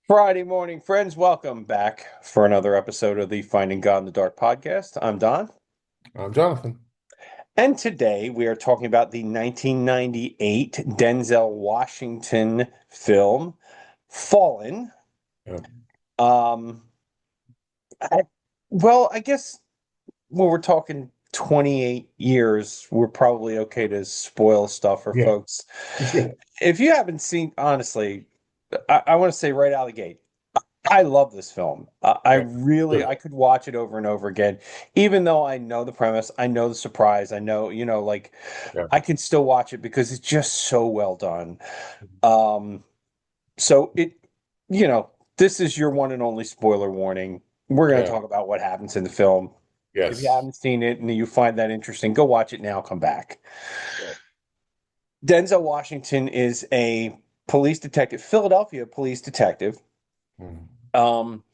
Friday morning, friends. Welcome back for another episode of the Finding God in the Dark podcast. I'm Don, I'm Jonathan. and today we are talking about the 1998 Denzel Washington film, Fallen. Yeah. Um, I, well, I guess when we're talking 28 years, we're probably okay to spoil stuff for Yeah. folks. Yeah. If you haven't seen, honestly, I want to say right out of the gate, I love this film. I Yeah. really, Good. I could watch it over and over again, even though I know the premise, I know the surprise, I know, like Yeah. I can still watch it because it's just so well done. Um, so you know, this is your one and only spoiler warning. We're going to Yeah. talk about what happens in the film. If you Yes. haven't seen it and you find that interesting, go watch it now, come back. Yeah. Denzel Washington is a police detective, Philadelphia police detective. Mhm. Um,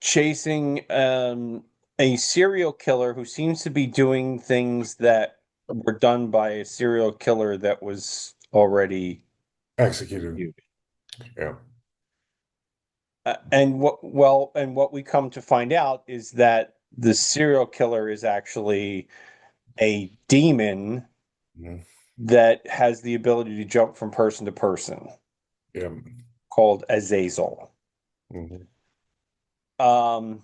chasing a serial killer who seems to be doing things that were done by a serial killer that was already Executed. executed. Yeah. And what we come to find out is that the serial killer is actually a demon Mhm. that has the ability to jump from person to person, Yeah. called Azazel. Mhm. Um,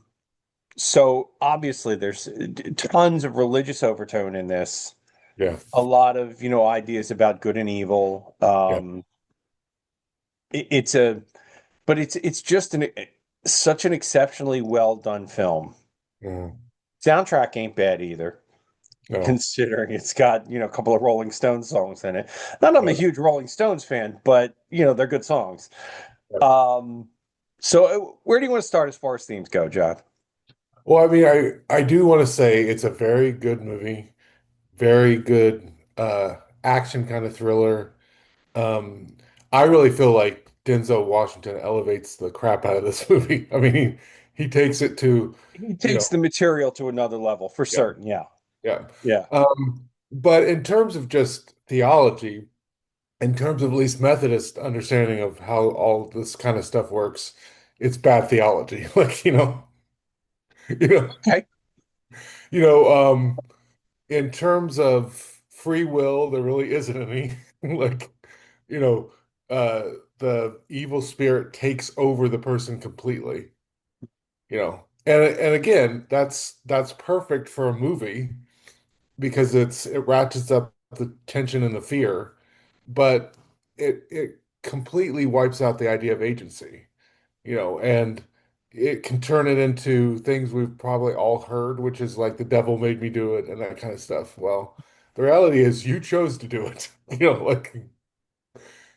so obviously there's tons of religious overtone in this, Yeah. a lot of ideas about good and evil. Yeah. It's a but it's just such an exceptionally well done film. Mhm. Soundtrack ain't bad either, No. considering it's got a couple of Rolling Stones songs in it. Not I'm a Yeah. huge Rolling Stones fan, but they're good songs. Yeah. um so where do you want to start as far as themes go, John? Well, I mean, I do want to say it's a very good movie, very good action kind of thriller. Um, I really feel like Denzel Washington elevates the crap out of this movie. I mean, he takes it to, He you takes know, the material to another level for yeah. certain. Yeah. Yeah. Yeah. But in terms of just theology, in terms of at least Methodist understanding of how all this kind of stuff works, it's bad theology. Like, you know, Okay. you know, in terms of free will, there really isn't any. Like, you know, the evil spirit takes over the person completely, And again, that's perfect for a movie because it ratchets up the tension and the fear, but it completely wipes out the idea of agency, and it can turn it into things we've probably all heard, which is like the devil made me do it and that kind of stuff. Well, the reality is you chose to do it, and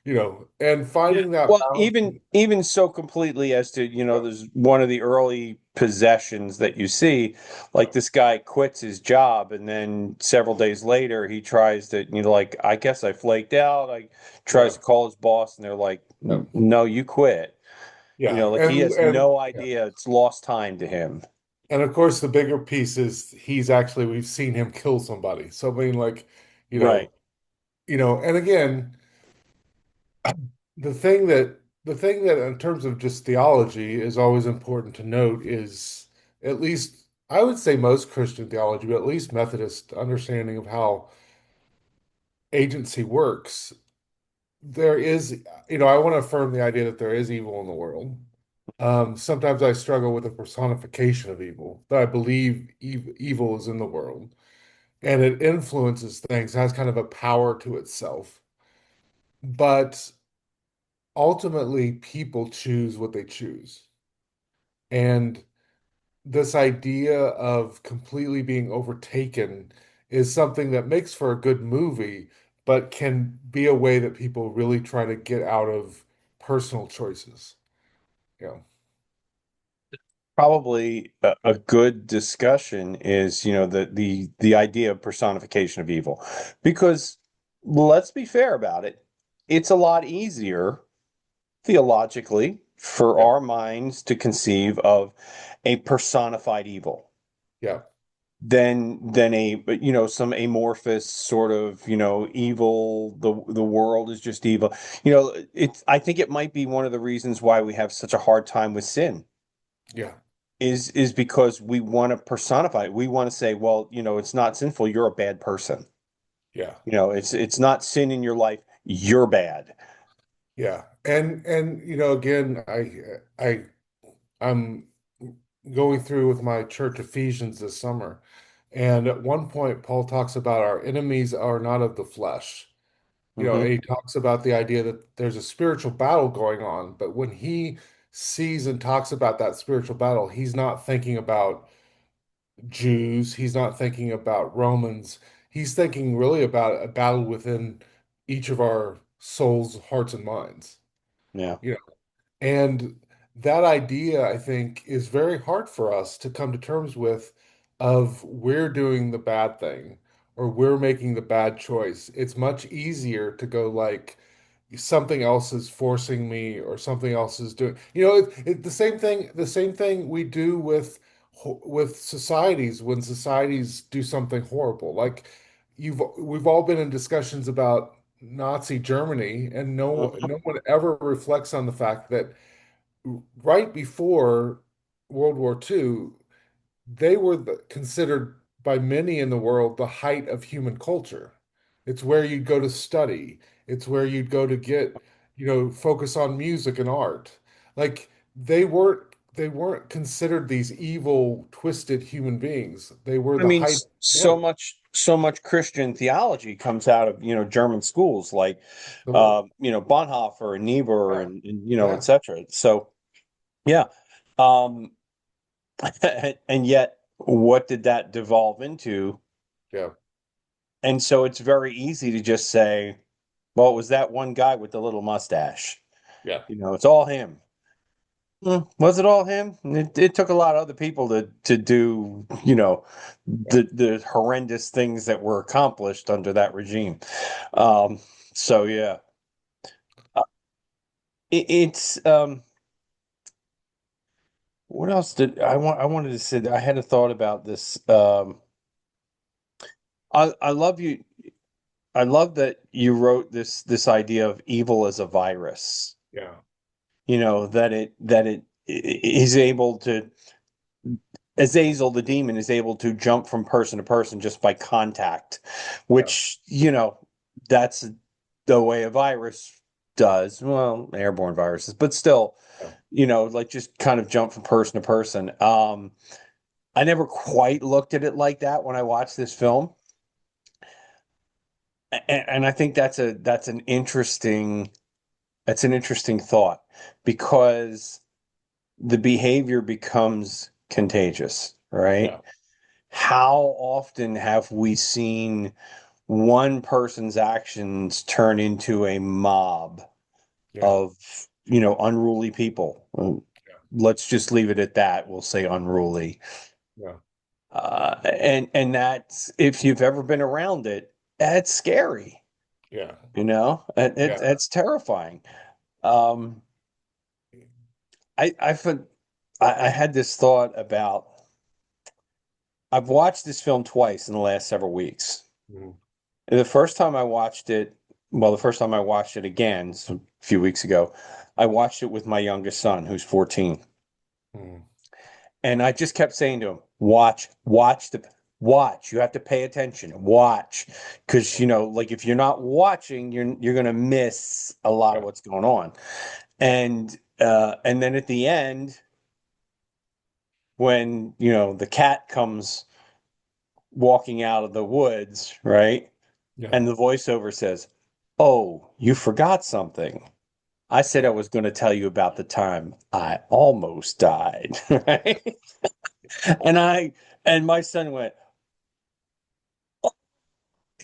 Yeah. finding that Well, balance. even so completely as to, there's one of the early possessions that you see, like this guy quits his job and then several days later he tries to, like, I guess I flaked out. I tries Yeah, to call his boss and they're like, yeah, no, you quit. yeah, Like he and has and no yeah. idea. It's lost time to him. And of course, the bigger piece is we've seen him kill somebody. So I mean, like, you Right. know, and again, the thing that in terms of just theology is always important to note is at least I would say most Christian theology, but at least Methodist understanding of how agency works. There is, I want to affirm the idea that there is evil in the world. Sometimes I struggle with the personification of evil, but I believe evil is in the world and it influences things, has kind of a power to itself. But ultimately, people choose what they choose. And this idea of completely being overtaken is something that makes for a good movie, but can be a way that people really try to get out of personal choices. Yeah. Probably a good discussion is, the idea of personification of evil, because let's be fair about it. It's a lot easier theologically for Yeah. our minds to conceive of a personified evil. Yeah. than a some amorphous sort of evil. The world is just evil. It's I think it might be one of the reasons why we have such a hard time with sin Yeah. is because we want to personify it. We want to say, well, it's not sinful, you're a bad person. Yeah. It's not sin in your life, you're bad. Yeah. And again, I'm going through with my church Ephesians this summer. And at one point, Paul talks about our enemies are not of the flesh. And Hmm. he talks about the idea that there's a spiritual battle going on. But when he sees and talks about that spiritual battle, he's not thinking about Jews, he's not thinking about Romans. He's thinking really about a battle within each of our souls, hearts, and minds. Yeah. You And that idea, I think, is very hard for us to come to terms with of we're doing the bad thing or we're making the bad choice. It's much easier to go like something else is forcing me or something else is doing. The same thing we do with societies when societies do something horrible. Like we've all been in discussions about Nazi Germany, and Mhm. no one ever reflects on the fact that right before World War II, they were considered by many in the world the height of human culture. It's where you'd go to study. It's where you'd go to get, focus on music and art. Like they weren't considered these evil, twisted human beings. They were I the mean, height of so glory. much Christian theology comes out of German schools like Absolutely. Bonhoeffer and Niebuhr Yeah. and Yeah. etc. So yeah, um, and yet what did that devolve into? Yeah. And so it's very easy to just say, well, it was that one guy with the little mustache. Yeah. It's all him. Was it all him? It took a lot of other people to do, Yeah. the horrendous things that were accomplished under that regime. Um, so yeah, uh, it's what else did I want? I wanted to say I had a thought about this. I love you. I love that you wrote this idea of evil as a virus. Yeah. That it is able to Azazel the demon is able to jump from person to person just by contact, Yeah. which, that's the way a virus does. Well, airborne viruses, but still, Yeah. like just kind of jump from person to person. I never quite looked at it like that when I watched this film. And I think that's an interesting thought because the behavior becomes contagious, right? Yeah. How often have we seen one person's actions turn into a mob Yeah. of, unruly people? Let's just leave it at that. We'll say unruly. Yeah. And that's if you've ever been around it, that's scary. Yeah. It, Yeah. it's terrifying. Um, I, fin- I had this thought about. I've watched this film twice in the last several weeks. Mhm. And the first time I watched it again, so a few weeks ago, I watched it with my youngest son, who's 14. Mhm. And I just kept saying to him, watch. You have to pay attention. Watch. Because, like if you're not watching, you're gonna miss a lot of Yeah. what's going on. And then at the end, when, the cat comes walking out of the woods, right? Yeah. And the voiceover says, "Oh, you forgot something. I said I Yeah. was going to tell you about the time I almost died." Right? And and my son went,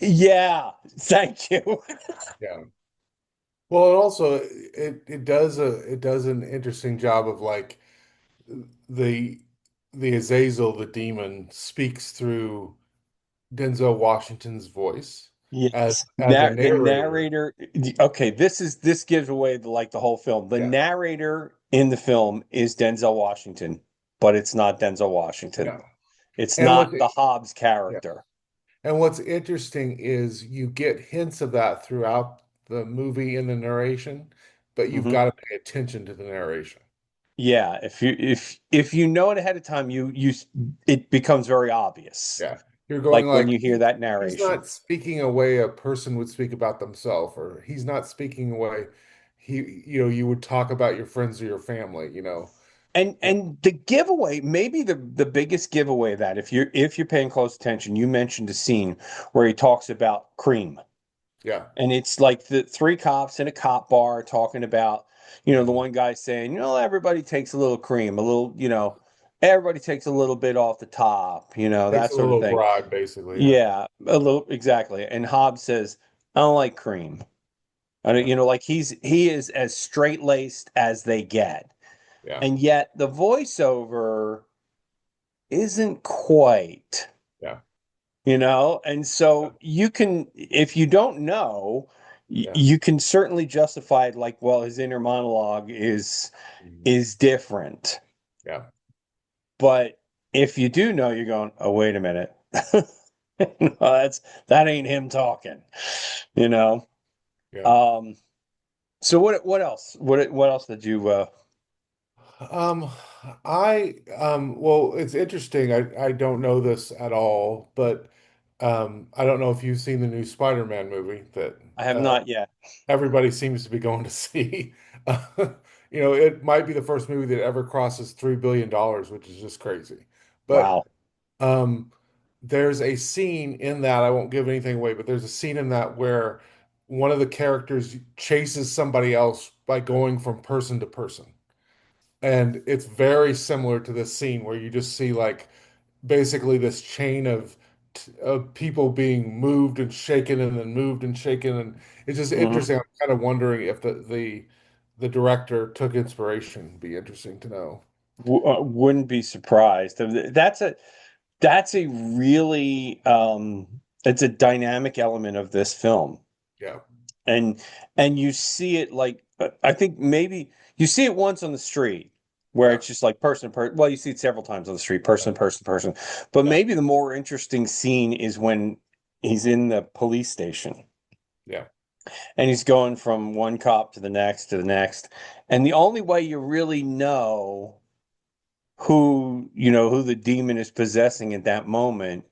"Yeah, thank you." Yeah. Well, it also it does an interesting job of like the the Azazel, the demon, speaks through Denzel Washington's voice as Yes. as a The narrator. narrator. Okay, this gives away the whole film. The Yeah. narrator in the film is Denzel Washington, but it's not Denzel Washington. No. It's And not the Hobbes yeah. character. And what's interesting is you get hints of that throughout the movie in the narration, but you've Hmm. got to pay attention to the narration. Yeah, if you know it ahead of time, it becomes very obvious. Yeah. You're going Like when like you hear that he's narration. not speaking a way a person would speak about themselves, or he's not speaking a way you would talk about your friends or your family. Yeah, And the giveaway, maybe the biggest giveaway of that, if you're paying close attention, you mentioned a scene where he talks about cream. yeah. And it's like the three cops in a cop bar talking about, the Mhm. one guy saying, everybody takes a little cream, everybody takes a little bit off the top, Takes that a sort of little thing. bribe, basically. Yeah, Yeah, a little exactly. And Hobbs says, I don't like cream. I don't, yeah, like he is as straight-laced as they get. yeah, And yet the voiceover isn't quite, yeah, and yeah, so you can, if you don't know, yeah. you can certainly justify it like, well, his inner monologue is Mhm. is different. Yeah, But if you do know, you're going, oh, wait a minute. No, that ain't him talking, you know. yeah. Um, so what else? What else did you Um, well, it's interesting. I don't know this at all, but I don't know if you've seen the new Spider-Man movie that I have uh, not yet. everybody seems to be going to see. It might be the first movie that ever crosses $3 billion, which is just crazy. But Wow. um, there's a scene in that, I won't give anything away, but there's a scene in that where one of the characters chases somebody else by going from person to person. And it's very similar to this scene where you just see like basically this chain of people being moved and shaken and then moved and shaken, and it's just Hmm. interesting. I'm kind of wondering if the director took inspiration. It'd be interesting to know. Wouldn't be surprised. That's a really it's a dynamic element of this film. Yeah, And you see it like I think maybe you see it once on the street where yeah, it's just like person to person. Well, you see it several times on the street, yeah, person to person to person. But yeah, maybe the more interesting scene is when he's in the police station yeah, and he's going from one cop to the next to the next. And the only way you really know who the demon is possessing at that moment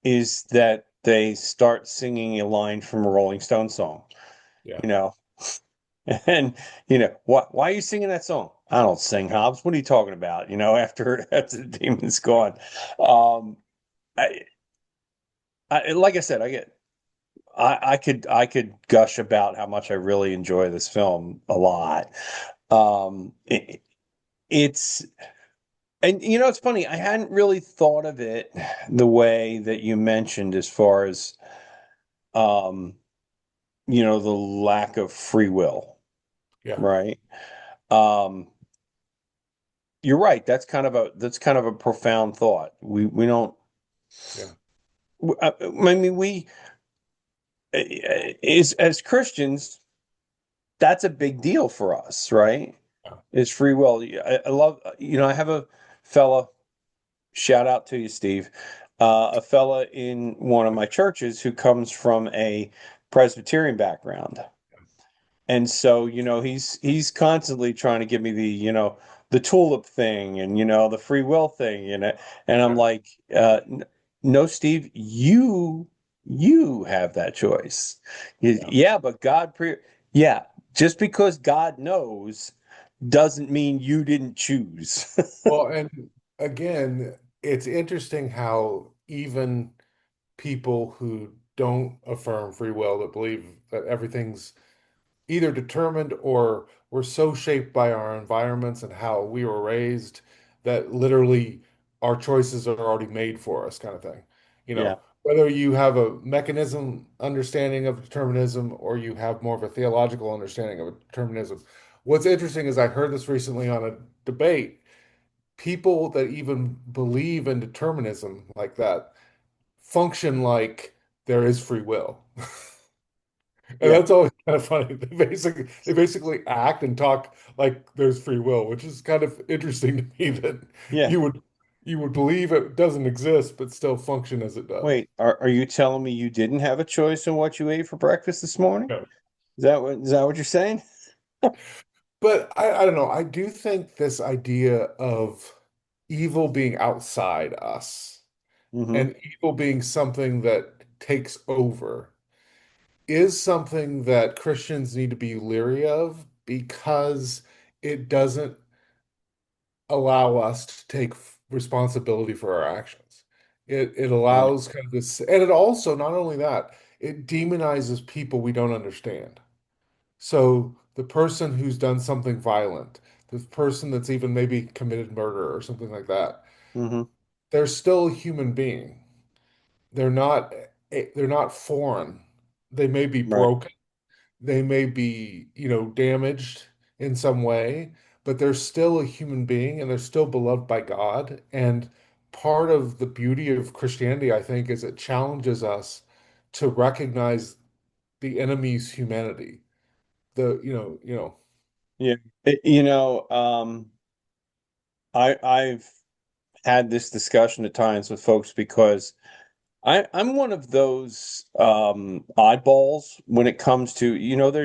is that they start singing a line from a Rolling Stone song, yeah. you know. And why are you singing that song? I don't sing, Hobbs. What are you talking about? After the demon's gone. Um, I, like I said, I could gush about how much I really enjoy this film a lot. It's and it's funny. I hadn't really thought of it the way that you mentioned, as far as um, the lack of free will, Yeah, right? Um, you're right. That's kind of a profound thought. We don't. yeah, I mean, we is as Christians, that's a big deal for us, right? yeah, Is free will. I love. I have a fella. Shout out to you, Steve. A fella in one of my churches who comes from a Presbyterian background. And so, he's constantly trying to give me the tulip thing and the free will thing, and I'm yeah, like, no, Steve, you have that choice. yeah. Yeah, but yeah, just because God knows doesn't mean you didn't choose. Well, and again, it's interesting how even people who don't affirm free will, that believe that everything's either determined or we're so shaped by our environments and how we were raised that literally our choices are already made for us, kind of thing. Yeah. Whether you have a mechanism understanding of determinism or you have more of a theological understanding of determinism. What's interesting is I heard this recently on a debate. People that even believe in determinism like that function like there is free will. And Yeah. that's always kind of funny. They basically act and talk like there's free will, which is kind of interesting to me that Yeah. you would You would believe it doesn't exist, but still function as it does. Wait, are you telling me you didn't have a choice in what you ate for breakfast this morning? No. Is that what you're saying? But I don't know. I do think this idea of evil being outside us Hmm. and evil being something that takes over is something that Christians need to be leery of because it doesn't allow us to take responsibility for our actions. It Right. allows kind of this, and it also, not only that, it demonizes people we don't understand. So the person who's done something violent, the person that's even maybe committed murder or something like that, Hmm. they're still a human being. They're not they're not foreign. They may be Right. broken, they may be, damaged in some way, but they're still a human being and they're still beloved by God. And part of the beauty of Christianity, I think, is it challenges us to recognize the enemy's humanity. Yeah. I've had this discussion at times with folks because I'm one of those oddballs when it comes to,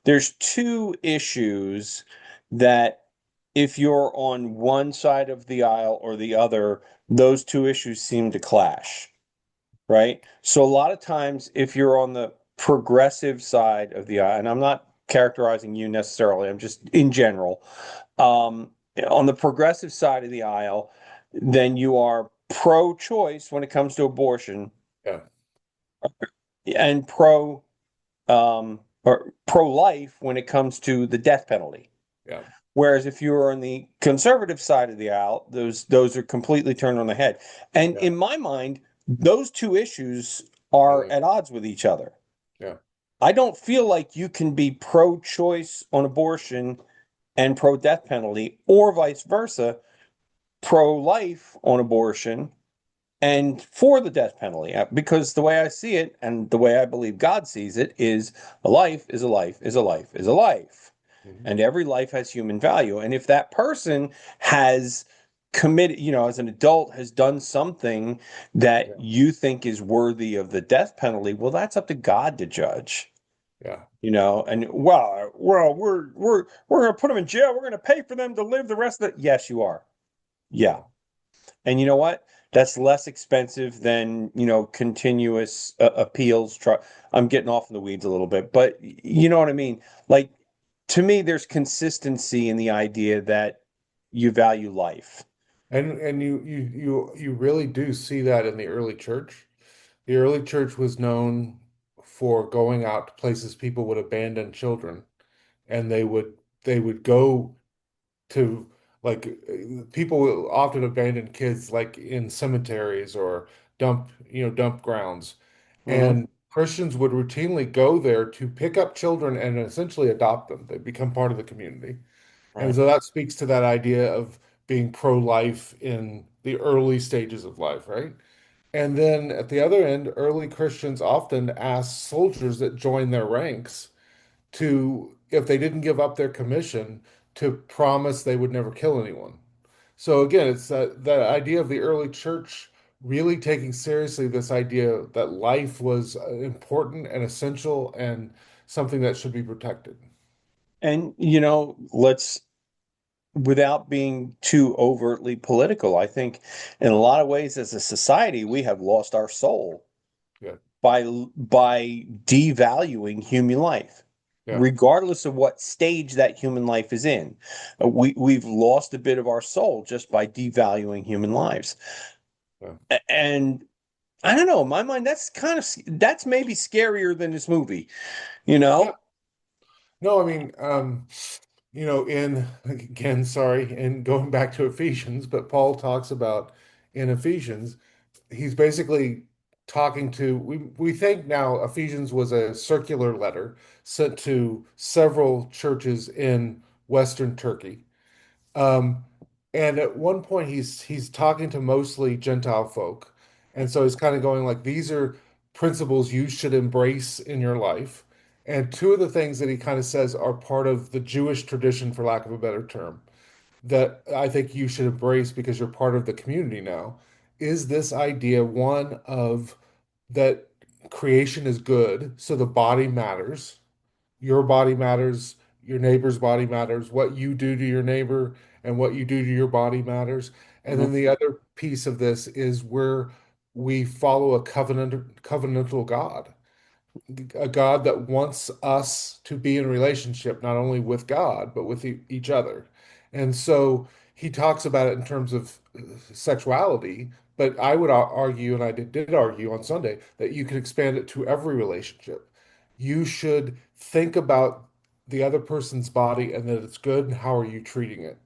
there's two issues that if you're on one side of the aisle or the other, those two issues seem to clash, right? So a lot of times if you're on the progressive side of the aisle, and I'm not characterizing you necessarily, I'm just in general, um, on the progressive side of the aisle, then you are pro-choice when it comes to abortion Yeah, and or pro-life when it comes to the death penalty. yeah, Whereas if you're on the conservative side of the aisle, those are completely turned on the head. And yeah, in my mind, those two issues are yeah, at odds with each other. yeah, I don't feel like you can be pro-choice on abortion and pro-death penalty, or vice versa, pro-life on abortion and for the death penalty. Because the way I see it and the way I believe God sees it is a life is a life is a life is a life. mhm, And every life has human value. And if that person has committed, as an adult, has done something that yeah, you think is worthy of the death penalty, well, that's up to God to judge. yeah, And well, we're going to put them in jail. We're going to pay for them to live the rest of the. Yes, you are. Yeah. yeah. And you know what? That's less expensive than, continuous appeals. I'm getting off in the weeds a little bit, but you know what I mean? Like, to me, there's consistency in the idea that you value life. And you really do see that in the early church. The early church was known for going out to places people would abandon children, and they would go to, like, people will often abandon kids like in cemeteries or dump grounds. Hmm. And Christians would routinely go there to pick up children and essentially adopt them. They become part of the community. And Right. so that speaks to that idea of being pro-life in the early stages of life, right? And then at the other end, early Christians often asked soldiers that joined their ranks to, if they didn't give up their commission, to promise they would never kill anyone. So again, it's that idea of the early church really taking seriously this idea that life was important and essential and something that should be protected. And, without being too overtly political, I think in a lot of ways as a society, we have lost our soul Yeah, by devaluing human life, yeah, regardless of what stage that human life is in. We've lost a bit of our soul just by devaluing human lives. yeah. And I don't know, in my mind, that's maybe scarier than this movie, you Yeah. know? No, I mean, in again, sorry, and going back to Ephesians, but Paul talks about in Ephesians, he's basically talking to, we think now Ephesians was a circular letter sent to several churches in Western Turkey. Um, and at one point he's talking to mostly Gentile folk. And so he's kind of going like, these are principles you should embrace in your life. And two of the things that he kind of says are part of the Jewish tradition, for lack of a better term. that I think you should embrace because you're part of the community now is this idea, one of that creation is good, so the body matters. Your body matters, your neighbor's body matters, what you do to your neighbor and what you do to your body matters. And Mhm. then the other piece of this is where we follow a covenantal God, a God that wants us to be in relationship, not only with God, but with each other. And so he talks about it in terms of sexuality, but I would argue, and I did argue on Sunday, that you can expand it to every relationship. You should think about the other person's body and that it's good, and how are you treating it?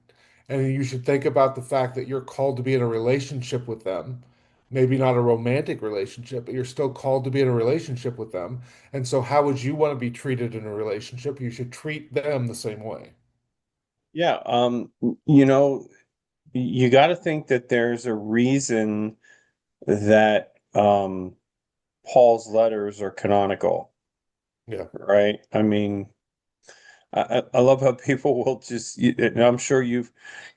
And you should think about the fact that you're called to be in a relationship with them. Maybe not a romantic relationship, but you're still called to be in a relationship with them. And so, how would you want to be treated in a relationship? You should treat them the same way. Yeah, you know, you got to think that there's a reason that Paul's letters are canonical, Yeah. right? I mean, I love how people will just, and I'm sure you've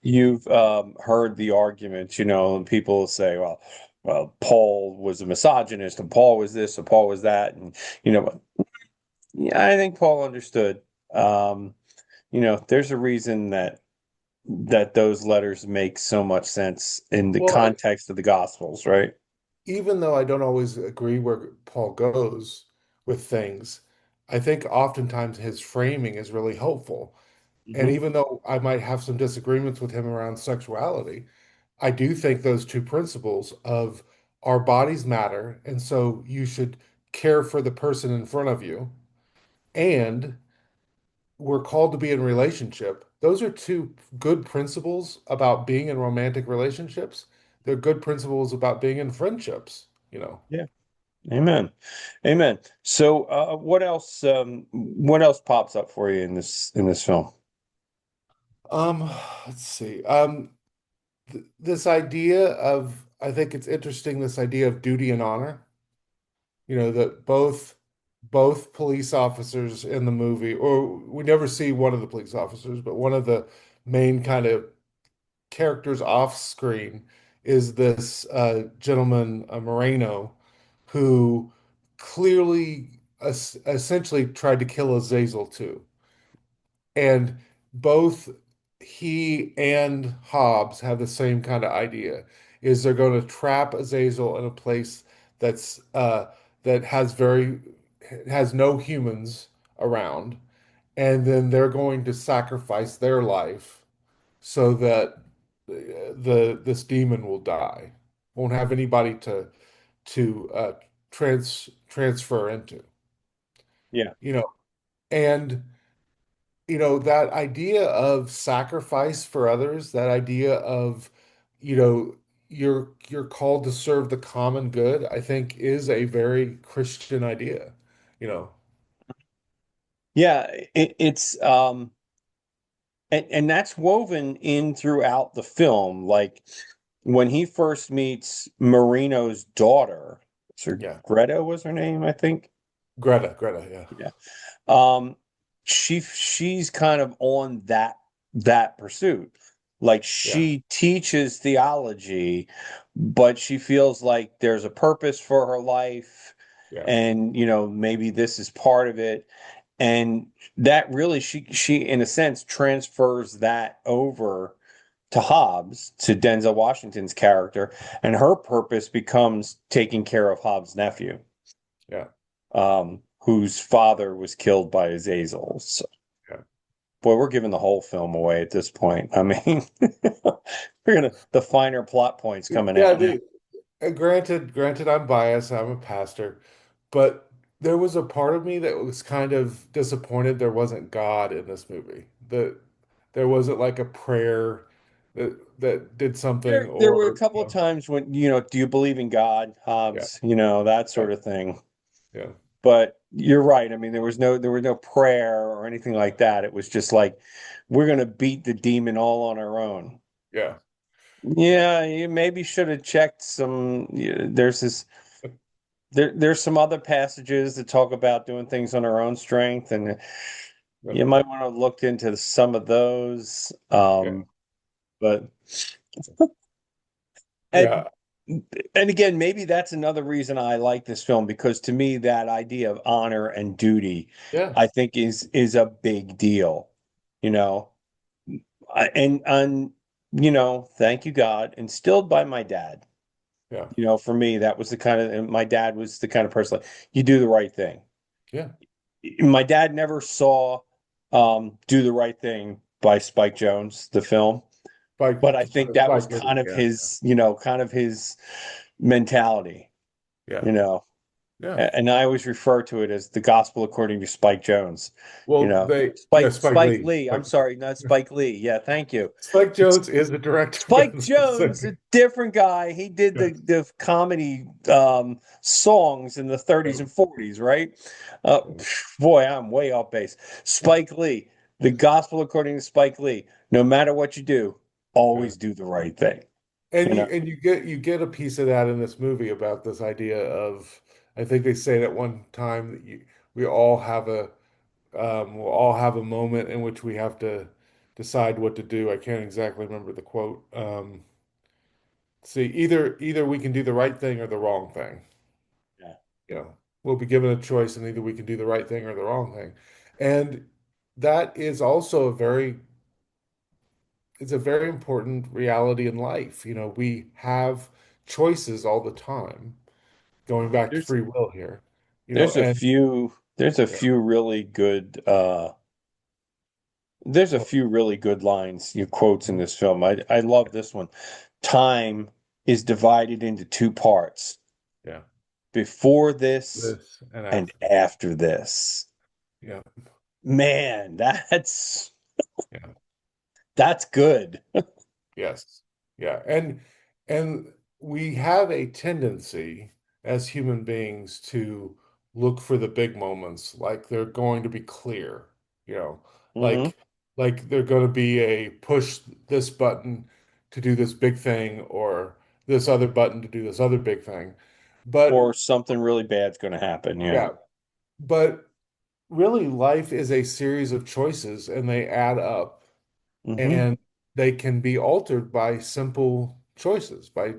heard the arguments, and people will say, well, Paul was a misogynist, and Paul was this, and Paul was that, and but yeah, I think Paul understood. Um, there's a reason that those letters make so much sense in the Well, context of the Gospels, right? even though I don't always agree where Paul goes with things, I think oftentimes his framing is really helpful. And Hmm. even though I might have some disagreements with him around sexuality, I do think those two principles of our bodies matter, and so you should care for the person in front of you, and we're called to be in relationship. Those are two good principles about being in romantic relationships. They're good principles about being in friendships, you know. Yeah. Amen. Amen. So, what else pops up for you in this film? Um, let's see. Th this idea of, I think it's interesting, this idea of duty and honor. That both police officers in the movie, or we never see one of the police officers, but one of the main kind of characters off screen is this gentleman, Moreno, who clearly essentially tried to kill Azazel too. And both he and Hobbs have the same kind of idea, is they're going to trap Azazel in a place that's that has no humans around, and then they're going to sacrifice their life so that this demon will die. Won't have anybody to transfer into, Yeah. you know, and that idea of sacrifice for others, that idea of, you know, you're called to serve the common good, I think is a very Christian idea, you know. Yeah, it's and that's woven in throughout the film. Like when he first meets Marino's daughter, Sir Yeah. Greta was her name, I think. Greta, yeah. Yeah. Um, she's kind of on that pursuit. Like Yeah. she teaches theology, but she feels like there's a purpose for her life, Yeah. and maybe this is part of it. And that really she in a sense transfers that over to Hobbs, to Denzel Washington's character, and her purpose becomes taking care of Hobbs' nephew, Yeah. whose father was killed by Azazel. So, Yeah. boy, we're giving the whole film away at this point. I mean, the finer plot points coming Yeah, out now. granted, I'm biased. I'm a pastor, but there was a part of me that was kind of disappointed there wasn't God in this movie. That there wasn't like a prayer that did something, There were a or couple of times when, do you believe in God, yeah, Hobbs? That yeah, sort of thing. yeah, But you're right. I mean, there was no prayer or anything like that. It was just like we're gonna beat the demon all on our own. yeah, yeah, Yeah, you maybe should have checked some. There's some other passages that talk about doing things on our own strength, and yeah, you might want to look into some of those. yeah. But and Yeah. and again, maybe that's another reason I like this film because to me that idea of honor and duty, Yeah. I think is a big deal. You know, and thank you God, instilled by my dad. Yeah. For me, that was the kind of, and my dad was the kind of person like, you do the right thing. Yeah. My dad never saw Do the Right Thing by Spike Jonze, the film, but I think that was Spike Lee. kind of Yeah. his mentality, Yeah. you know. Yeah. And I always refer to it as the gospel according to Spike Jonze, Well, yeah, Spike Spike Lee. Lee. I'm sorry, not Spike Lee. Yeah, thank you. Spike Jones is the director, but Spike Jones, a different guy. He did yeah. the comedy songs in the 30s and 40s, right? Uh, Yeah. boy, I'm way off base. Spike Lee, the gospel according to Spike Lee. No matter what you do, Yeah. always do the right thing. And You know, you get a piece of that in this movie about this idea of I think they say it at one time that we all have a we'll all have a moment in which we have to decide what to do. I can't exactly remember the quote. See, either we can do the right thing or the wrong thing. yeah. We'll be given a choice, and either we can do the right thing or the wrong thing. And that is also it's a very important reality in life. We have choices all the time, going back to There's free will here. there's a And few there's a yeah, few really good there's a well, few really good lines, you quotes in this film. I love this one. Time is divided into two parts. yeah, Before this this and and after. after this. Yeah, Man, that's yeah. that's good. Yes. Yeah. And we have a tendency as human beings to look for the big moments, like they're going to be clear, you know, Hmm. like like they're going to be a push this button to do this big thing or this other button to do this other big thing. Or But something really bad's going to happen. Yeah. yeah, but really life is a series of choices and they add up Hmm. and they can be altered by simple choices, by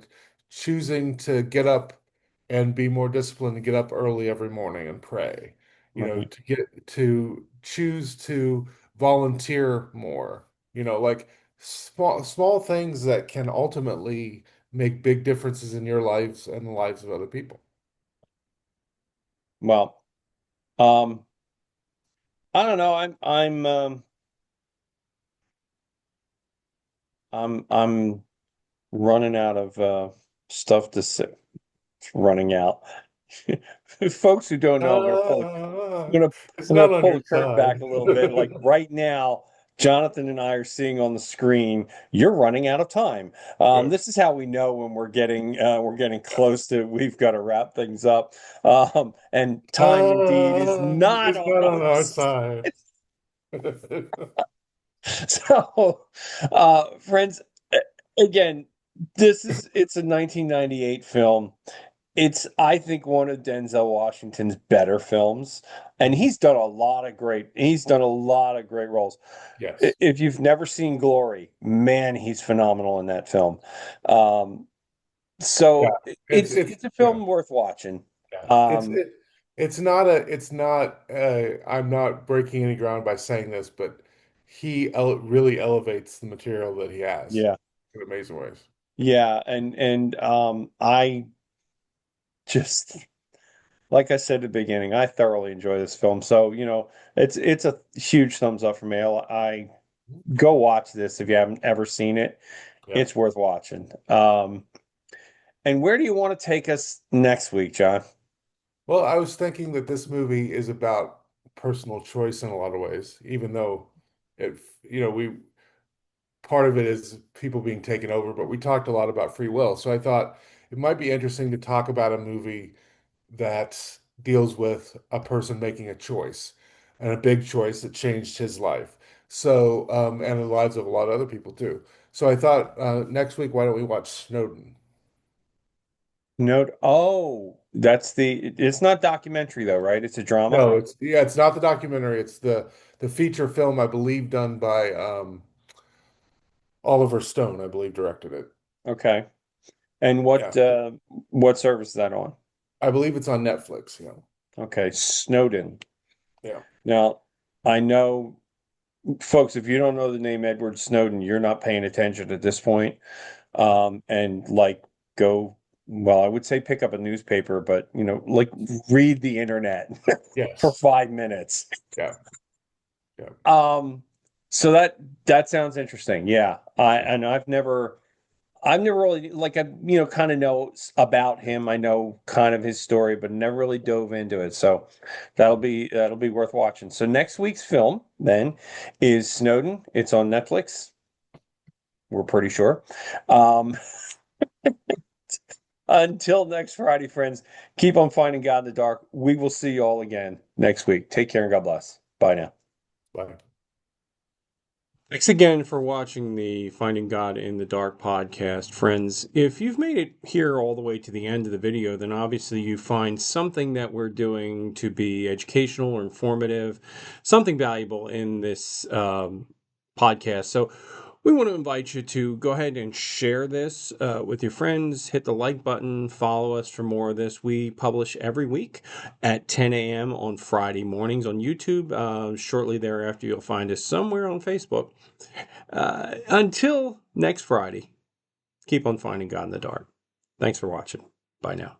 choosing to get up and be more disciplined and get up early every morning and pray, Right. to choose to volunteer more, like small things that can ultimately make big differences in your lives and the lives of other people. Well, um, I don't know. I'm running out of stuff to say. Running out. Folks who don't know, I'm gonna It's I'm gonna not on pull your the curtain back side. a little bit. Like right now, Jonathan and I are seeing on the screen, you're running out of time. Yeah. This is how we know when we're getting close to we've got to wrap things up. And time indeed is not It's on not on our our side. side. So, friends, again, it's a 1998 film. It's, I think, one of Denzel Washington's better films, and Mhm. he's done a lot of great roles. Yes. If you've never seen Glory, man, he's phenomenal in that film. Um, Yeah. so It's it's it's a yeah. film worth watching. Yeah. Um, It's not I'm not breaking any ground by saying this, but he really elevates the material that he has yeah, in amazing ways. yeah, and I just like I said at the beginning, I thoroughly enjoy this film. So, it's a huge thumbs up for me. I go watch this if you haven't ever seen it. Yeah. It's worth watching. And where do you want to take us next week, John? Well, I was thinking that this movie is about personal choice in a lot of ways, even though it, we part of it is people being taken over, but we talked a lot about free will. So I thought it might be interesting to talk about a movie that deals with a person making a choice and a big choice that changed his life. So, and the lives of a lot of other people too. So I thought next week, why don't we watch Snowden? Note. Oh, it's not documentary though, right? It's a drama. No, it's not the documentary. It's the feature film, I believe, done by Oliver Stone, I believe, directed it. Okay. And Yeah, what service is that on? I believe it's on Netflix. Yeah, Okay, Snowden. yeah, Now, I know, folks, if you don't know the name Edward Snowden, you're not paying attention at this point. And like go, well, I would say pick up a newspaper, but like read the internet for yes, 5 minutes. yeah, yeah. Um, so that sounds interesting. Yeah. I've never really like I kind of know about him. I know kind of his story, but never really dove into it. So that'll be worth watching. So next week's film then is Snowden. It's on Netflix. We're pretty sure. Um, until next Friday, friends, keep on finding God in the dark. We will see you all again next week. Take care and God bless. Bye now. Bye. Thanks again for watching the Finding God in the Dark podcast, friends. If you've made it here all the way to the end of the video, then obviously you find something that we're doing to be educational or informative, something valuable in this podcast. So we want to invite you to go ahead and share this with your friends. Hit the like button. Follow us for more of this. We publish every week at 10 a.m. on Friday mornings on YouTube. Shortly thereafter, you'll find us somewhere on Facebook. Until next Friday, keep on finding God in the dark. Thanks for watching. Bye now.